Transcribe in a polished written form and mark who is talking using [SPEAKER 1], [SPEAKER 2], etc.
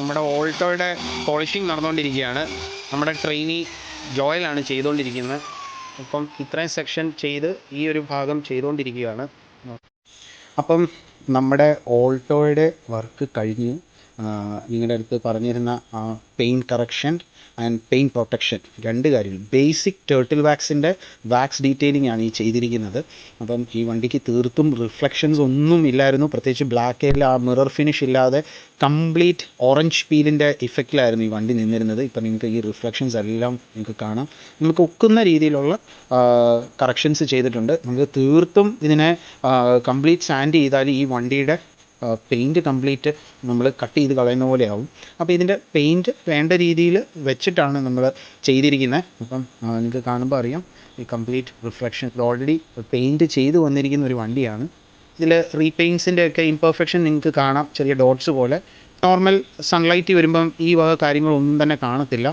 [SPEAKER 1] നമ്മുടെ ഓൾട്ടോയുടെ പോളിഷിംഗ് നടന്നുകൊണ്ടിരിക്കുകയാണ്. നമ്മുടെ ട്രെയിനി ജോയലാണ് ചെയ്തുകൊണ്ടിരിക്കുന്നത്. അപ്പം ഇത്രയും സെക്ഷൻ ചെയ്ത് ഈ ഒരു ഭാഗം ചെയ്തുകൊണ്ടിരിക്കുകയാണ്. അപ്പം നമ്മുടെ ഓൾട്ടോയുടെ വർക്ക് കഴിഞ്ഞ് നിങ്ങളുടെ അടുത്ത് പറഞ്ഞിരുന്ന paint correction and paint protection രണ്ട് കാര്യങ്ങൾ. ബേസിക് ടേർട്ടിൽ വാക്സിൻ്റെ വാക്സ് ഡീറ്റെയിലിംഗ് ആണ് ഈ ചെയ്തിരിക്കുന്നത്. അപ്പം ഈ വണ്ടിക്ക് തീർത്തും റിഫ്ലക്ഷൻസ് ഒന്നും ഇല്ലായിരുന്നു. പ്രത്യേകിച്ച് ബ്ലാക്ക് എയറിൽ ആ മിറർ ഫിനിഷ് ഇല്ലാതെ കംപ്ലീറ്റ് ഓറഞ്ച് പീലിൻ്റെ ഇഫക്റ്റിലായിരുന്നു ഈ വണ്ടി നിന്നിരുന്നത്. ഇപ്പം നിങ്ങൾക്ക് ഈ റിഫ്ലക്ഷൻസ് എല്ലാം നിങ്ങൾക്ക് കാണാം. നമുക്ക് ഒക്കുന്ന രീതിയിലുള്ള കറക്ഷൻസ് ചെയ്തിട്ടുണ്ട്. നമുക്ക് തീർത്തും ഇതിനെ കംപ്ലീറ്റ് സാൻഡ് ചെയ്താൽ ഈ വണ്ടിയുടെ പെയിൻറ്റ് കംപ്ലീറ്റ് നമ്മൾ കട്ട് ചെയ്ത് കളയുന്ന പോലെയാവും. അപ്പോൾ ഇതിൻ്റെ പെയിൻറ്റ് വേണ്ട രീതിയിൽ വെച്ചിട്ടാണ് നമ്മൾ ചെയ്തിരിക്കുന്നത്. അപ്പം നിങ്ങൾക്ക് കാണുമ്പോൾ അറിയാം ഈ കംപ്ലീറ്റ് റിഫ്ലക്ഷൻ. ഇത് ഓൾറെഡി പെയിൻറ്റ് ചെയ്ത് വന്നിരിക്കുന്ന ഒരു വണ്ടിയാണ്. ഇതിൽ റീപെയിൻസിൻ്റെ ഒക്കെ ഇംപെർഫെക്ഷൻ നിങ്ങൾക്ക് കാണാം, ചെറിയ ഡോട്ട്സ് പോലെ. നോർമൽ സൺലൈറ്റ് വരുമ്പം ഈ വക കാര്യങ്ങളൊന്നും തന്നെ കാണത്തില്ല.